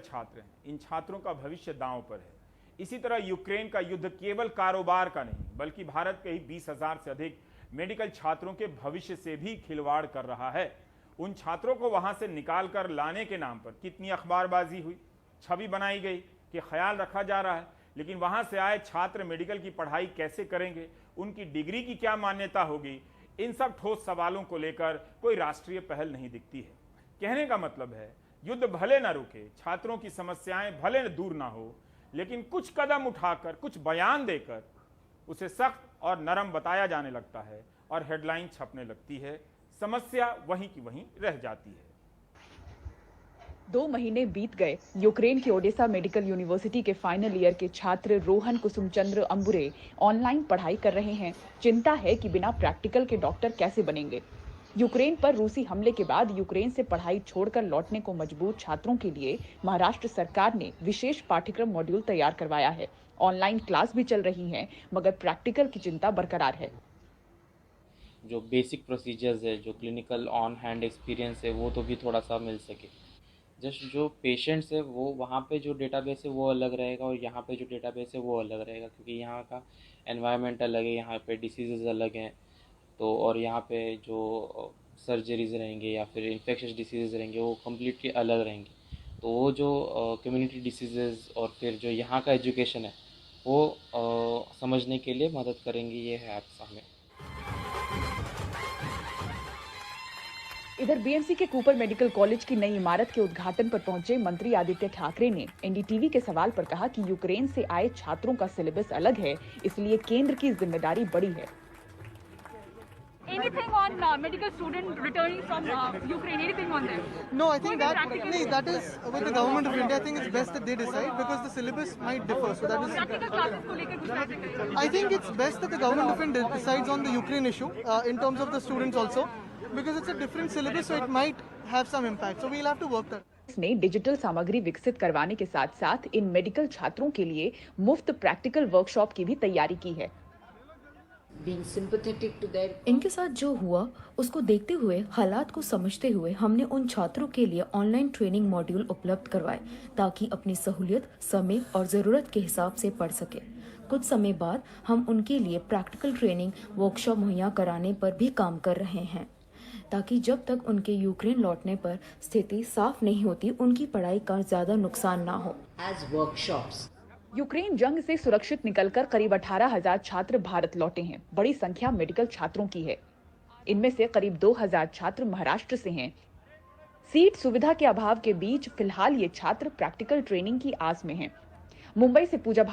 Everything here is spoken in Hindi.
छात्र हैं, इन छात्रों का भविष्य दांव पर है। इसी तरह यूक्रेन का युद्ध केवल कारोबार का नहीं बल्कि भारत के ही 20,000 से अधिक मेडिकल छात्रों के भविष्य से भी खिलवाड़ कर रहा है। उन छात्रों को वहां से निकाल कर लाने के नाम पर कितनी अखबारबाजी हुई, छवि बनाई गई कि ख्याल रखा जा रहा है, लेकिन वहां से आए छात्र मेडिकल की पढ़ाई कैसे करेंगे, उनकी डिग्री की क्या मान्यता होगी, इन सब ठोस सवालों को लेकर कोई राष्ट्रीय पहल नहीं दिखती है। कहने का मतलब है, युद्ध भले न रुके, छात्रों की समस्याएं भले न दूर ना हो, लेकिन कुछ कदम उठाकर, कुछ बयान देकर उसे सख्त और नरम बताया जाने लगता है और हेडलाइन छपने लगती है। समस्या वहीं की वहीं रह जाती है। 2 महीने बीत गए। यूक्रेन की ओडेसा मेडिकल यूनिवर्सिटी के फाइनल ईयर के छात्र रोहन कुसुमचंद्र अंबुरे ऑनलाइन पढ़ाई कर रहे हैं। चिंता है कि बिना प्रैक्टिकल के डॉक्टर कैसे बनेंगे। यूक्रेन पर रूसी हमले के बाद यूक्रेन से पढ़ाई छोड़कर लौटने को मजबूर छात्रों के लिए महाराष्ट्र सरकार ने विशेष पाठ्यक्रम मॉड्यूल तैयार करवाया है। ऑनलाइन क्लास भी चल रही है, मगर प्रैक्टिकल की चिंता बरकरार है। जो बेसिक प्रोसीजर्स है, जो क्लिनिकल ऑन हैंड एक्सपीरियंस है, वो तो भी थोड़ा सा मिल सके। जस्ट जो पेशेंट्स है वो वहाँ पे जो डेटाबेस है वो अलग रहेगा और यहाँ पे जो डेटाबेस है वो अलग रहेगा, क्योंकि यहाँ का एनवायरनमेंट अलग है, यहाँ पे डिसीज़ेज़ अलग हैं। तो और यहाँ पे जो सर्जरीज रहेंगे या फिर इन्फेक्शस डिसीज़ रहेंगे वो कम्प्लीटली अलग रहेंगे। तो वो जो कम्युनिटी डिसीज़ेज़ और फिर जो यहाँ का एजुकेशन है वो समझने के लिए मदद करेंगे ये ऐप्स हमें। इधर बीएमसी के कूपर मेडिकल कॉलेज की नई इमारत के उद्घाटन पर पहुंचे मंत्री आदित्य ठाकरे ने एनडीटीवी के सवाल पर कहा कि यूक्रेन से आए छात्रों का सिलेबस अलग है, इसलिए केंद्र की जिम्मेदारी बड़ी है। Anything on medical student returning from Ukraine? Anything on them? No, I think that is with the government of India. I think it's best that they decide because the syllabus might differ. So that is. Practical classes को लेकर कुछ बातें करें। I think it's best that the government of India decides on the Ukraine issue in terms of the students also, because it's a different syllabus, so it might have some impact. So we'll have to work that. इसने डिजिटल सामग्री विकसित करवाने के साथ-साथ इन मेडिकल छात्रों के लिए मुफ्त प्रैक्टिकल वर्कशॉप की भी तैयारी की है। इनके साथ जो हुआ उसको देखते हुए, हालात को समझते हुए हमने उन छात्रों के लिए ऑनलाइन ट्रेनिंग मॉड्यूल उपलब्ध करवाए ताकि अपनी सहूलियत, समय और ज़रूरत के हिसाब से पढ़ सके। कुछ समय बाद हम उनके लिए प्रैक्टिकल ट्रेनिंग वर्कशॉप मुहैया कराने पर भी काम कर रहे हैं ताकि जब तक उनके यूक्रेन लौटने पर स्थिति साफ नहीं होती, उनकी पढ़ाई का ज़्यादा नुकसान ना हो। यूक्रेन जंग से सुरक्षित निकलकर करीब 18,000 छात्र भारत लौटे हैं। बड़ी संख्या मेडिकल छात्रों की है। इनमें से करीब 2,000 छात्र महाराष्ट्र से हैं। सीट सुविधा के अभाव के बीच फिलहाल ये छात्र प्रैक्टिकल ट्रेनिंग की आस में हैं। मुंबई से पूजा